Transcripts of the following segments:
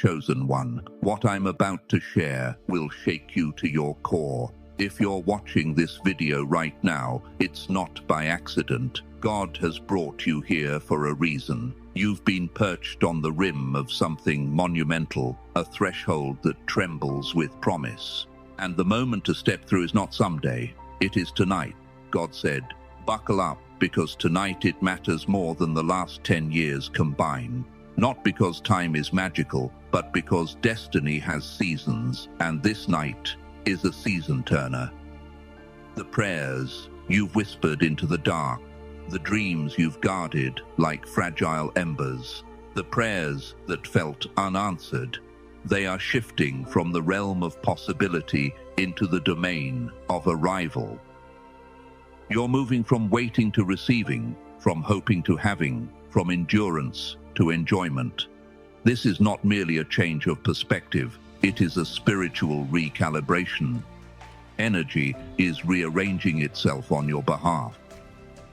chosen one. What I'm about to share will shake you to your core. If you're watching this video right now, it's not by accident. God has brought you here for a reason. You've been perched on the rim of something monumental, a threshold that trembles with promise. And the moment to step through is not someday, it is tonight. God said, "Buckle up, because tonight it matters more than the last 10 years combined." Not because time is magical, but because destiny has seasons, and this night is a season turner. The prayers you've whispered into the dark, the dreams you've guarded like fragile embers, the prayers that felt unanswered, they are shifting from the realm of possibility into the domain of arrival. You're moving from waiting to receiving, from hoping to having, from endurance to enjoyment. This is not merely a change of perspective, it is a spiritual recalibration. Energy is rearranging itself on your behalf.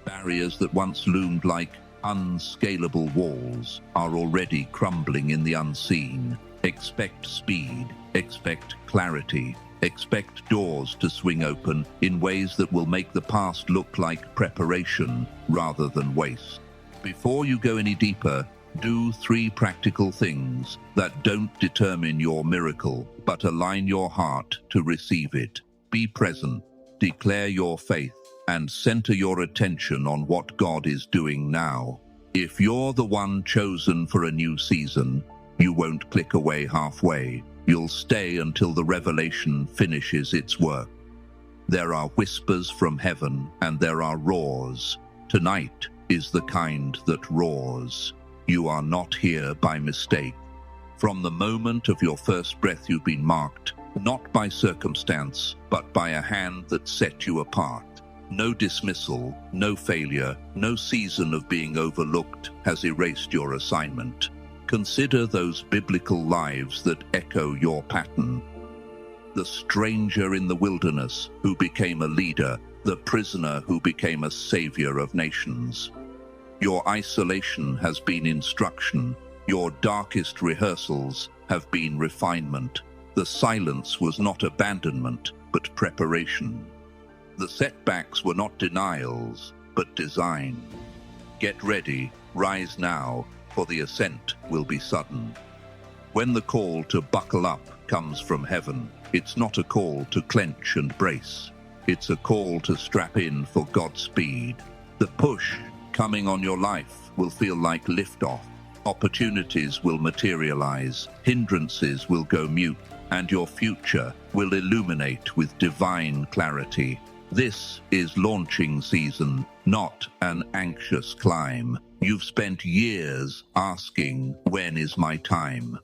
Barriers that once loomed like unscalable walls are already crumbling in the unseen. Expect speed, expect clarity, expect doors to swing open in ways that will make the past look like preparation rather than waste. Before you go any deeper, do 3 practical things that don't determine your miracle, but align your heart to receive it. Be present, declare your faith, and center your attention on what God is doing now. If you're the one chosen for a new season, you won't click away halfway. You'll stay until the revelation finishes its work. There are whispers from heaven, and there are roars. Tonight is the kind that roars. You are not here by mistake. From the moment of your first breath, you've been marked, not by circumstance, but by a hand that set you apart. No dismissal, no failure, no season of being overlooked has erased your assignment. Consider those biblical lives that echo your pattern. The stranger in the wilderness who became a leader, the prisoner who became a savior of nations. Your isolation has been instruction. Your darkest rehearsals have been refinement. The silence was not abandonment, but preparation. The setbacks were not denials, but design. Get ready, rise now, for the ascent will be sudden. When the call to buckle up comes from heaven, it's not a call to clench and brace. It's a call to strap in for God's speed. The push coming on your life will feel like liftoff. Opportunities will materialize, hindrances will go mute, and your future will illuminate with divine clarity. This is launching season, not an anxious climb. You've spent years asking, when is my time?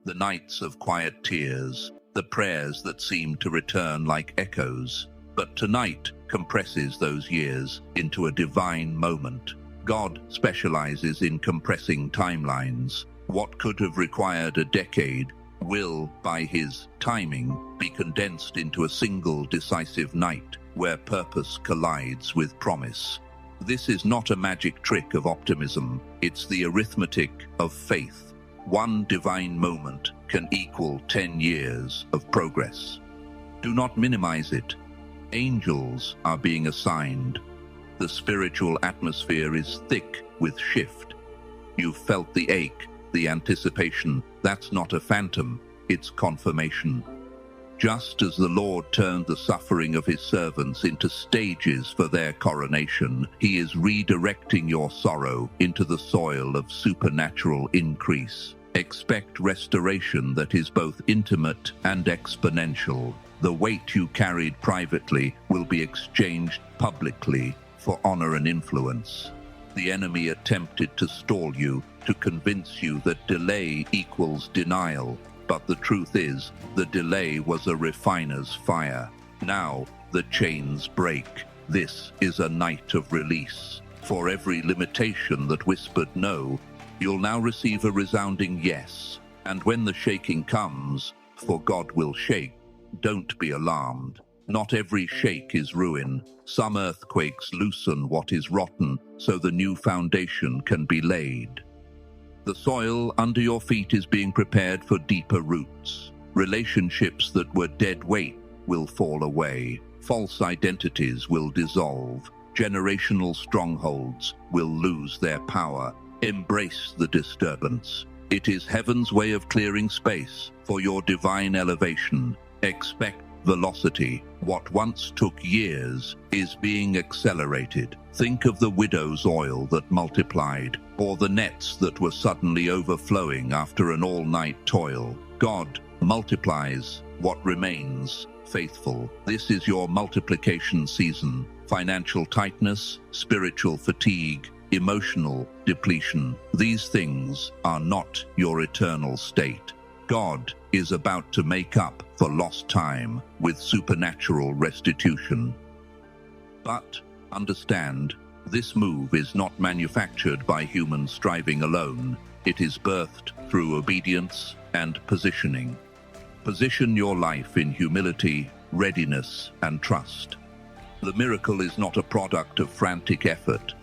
The nights of quiet tears, the prayers that seem to return like echoes. But tonight compresses those years into a divine moment. God specializes in compressing timelines. What could have required a decade will, by his timing, be condensed into a single decisive night where purpose collides with promise. This is not a magic trick of optimism, it's the arithmetic of faith. One divine moment can equal 10 years of progress. Do not minimize it. Angels are being assigned. The spiritual atmosphere is thick with shift. You've felt the ache, the anticipation. That's not a phantom, it's confirmation. Just as the Lord turned the suffering of his servants into stages for their coronation, he is redirecting your sorrow into the soil of supernatural increase. Expect restoration that is both intimate and exponential. The weight you carried privately will be exchanged publicly for honor and influence. The enemy attempted to stall you, to convince you that delay equals denial. But the truth is, the delay was a refiner's fire. Now the chains break. This is a night of release. For every limitation that whispered no, you'll now receive a resounding yes. And when the shaking comes, for God will shake, don't be alarmed. Not every shake is ruin. Some earthquakes loosen what is rotten so the new foundation can be laid. The soil under your feet is being prepared for deeper roots. Relationships that were dead weight will fall away. False identities will dissolve. Generational strongholds will lose their power. Embrace the disturbance. It is heaven's way of clearing space for your divine elevation. Expect velocity. What once took years is being accelerated. Think of the widow's oil that multiplied, or the nets that were suddenly overflowing after an all-night toil. God multiplies what remains faithful. This is your multiplication season. Financial tightness, spiritual fatigue, emotional depletion. These things are not your eternal state. God is about to make up for lost time with supernatural restitution. But understand, this move is not manufactured by human striving alone. It is birthed through obedience and positioning. Position your life in humility, readiness, and trust. The miracle is not a product of frantic effort,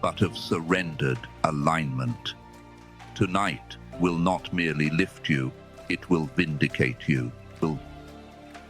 but of surrendered alignment. Tonight will not merely lift you, it will vindicate you.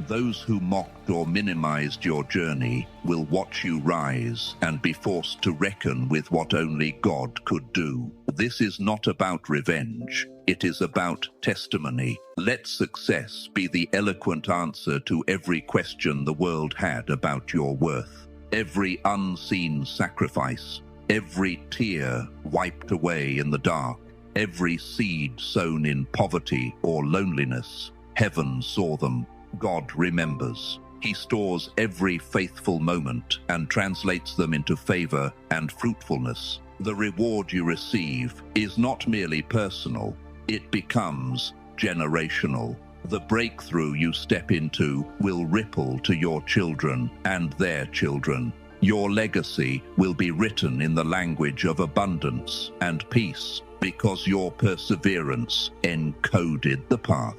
Those who mocked or minimized your journey will watch you rise and be forced to reckon with what only God could do. This is not about revenge. It is about testimony. Let success be the eloquent answer to every question the world had about your worth. Every unseen sacrifice, every tear wiped away in the dark, every seed sown in poverty or loneliness, heaven saw them. God remembers. He stores every faithful moment and translates them into favor and fruitfulness. The reward you receive is not merely personal, it becomes generational. The breakthrough you step into will ripple to your children and their children. Your legacy will be written in the language of abundance and peace because your perseverance encoded the path.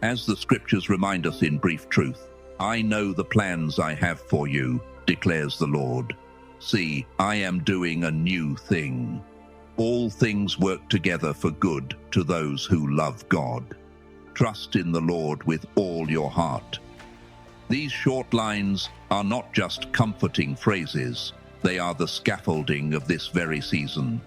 As the scriptures remind us in brief truth, I know the plans I have for you, declares the Lord. See, I am doing a new thing. All things work together for good to those who love God. Trust in the Lord with all your heart. These short lines are not just comforting phrases, they are the scaffolding of this very season.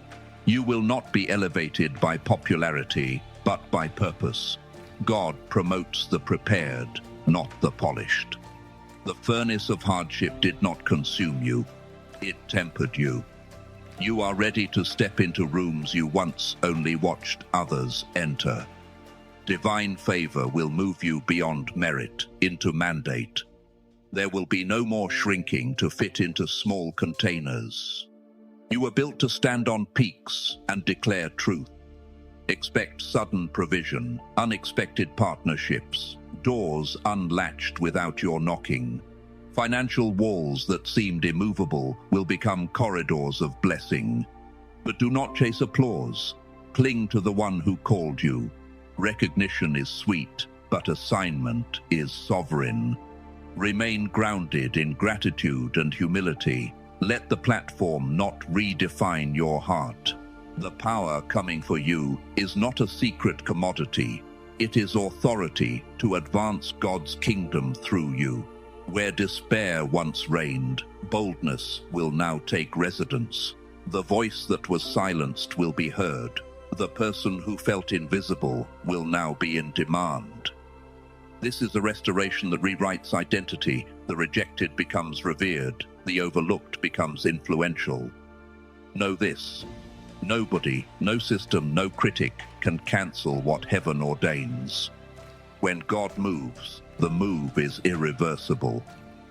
You will not be elevated by popularity, but by purpose. God promotes the prepared, not the polished. The furnace of hardship did not consume you, it tempered you. You are ready to step into rooms you once only watched others enter. Divine favor will move you beyond merit into mandate. There will be no more shrinking to fit into small containers. You were built to stand on peaks and declare truth. Expect sudden provision, unexpected partnerships, doors unlatched without your knocking. Financial walls that seemed immovable will become corridors of blessing. But do not chase applause. Cling to the one who called you. Recognition is sweet, but assignment is sovereign. Remain grounded in gratitude and humility. Let the platform not redefine your heart. The power coming for you is not a secret commodity. It is authority to advance God's kingdom through you. Where despair once reigned, boldness will now take residence. The voice that was silenced will be heard. The person who felt invisible will now be in demand. This is a restoration that rewrites identity. The rejected becomes revered. The overlooked becomes influential. Know this. Nobody, no system, no critic can cancel what heaven ordains. When God moves, the move is irreversible.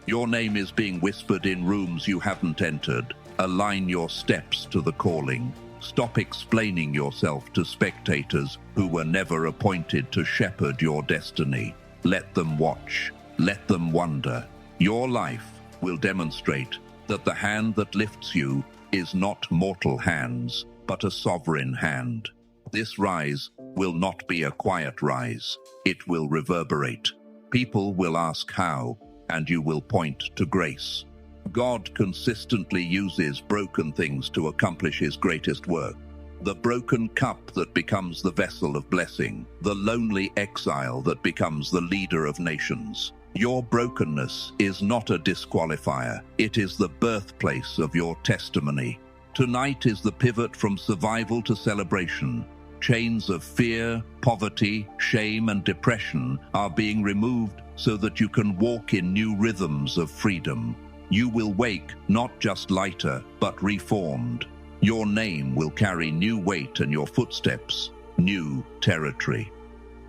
Your name is being whispered in rooms you haven't entered. Align your steps to the calling. Stop explaining yourself to spectators who were never appointed to shepherd your destiny. Let them watch. Let them wonder. Your life will demonstrate that the hand that lifts you is not mortal hands, but a sovereign hand. This rise will not be a quiet rise. It will reverberate. People will ask how, and you will point to grace. God consistently uses broken things to accomplish his greatest work. the broken cup that becomes the vessel of blessing, the lonely exile that becomes the leader of nations. Your brokenness is not a disqualifier. It is the birthplace of your testimony. Tonight is the pivot from survival to celebration. Chains of fear, poverty, shame, and depression are being removed so that you can walk in new rhythms of freedom. You will wake not just lighter, but reformed. Your name will carry new weight and your footsteps, new territory.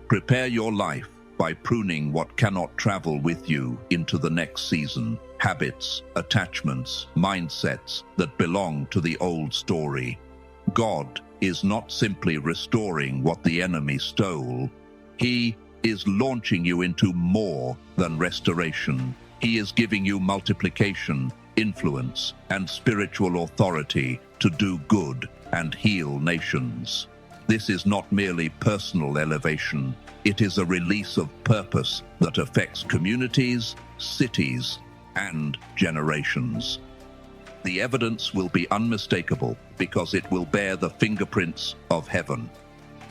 Prepare your life by pruning what cannot travel with you into the next season. Habits, attachments, mindsets that belong to the old story. God is not simply restoring what the enemy stole. He is launching you into more than restoration. He is giving you multiplication, influence, and spiritual authority to do good and heal nations. This is not merely personal elevation. It is a release of purpose that affects communities, cities, and generations. The evidence will be unmistakable because it will bear the fingerprints of heaven.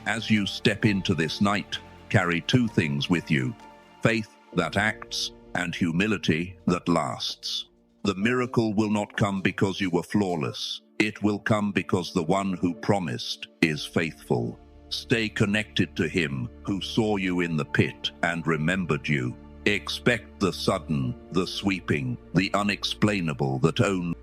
As you step into this night, carry two things with you: faith that acts and humility that lasts. The miracle will not come because you were flawless. It will come because the one who promised is faithful. Stay connected to him who saw you in the pit and remembered you. Expect the sudden, the sweeping, the unexplainable that only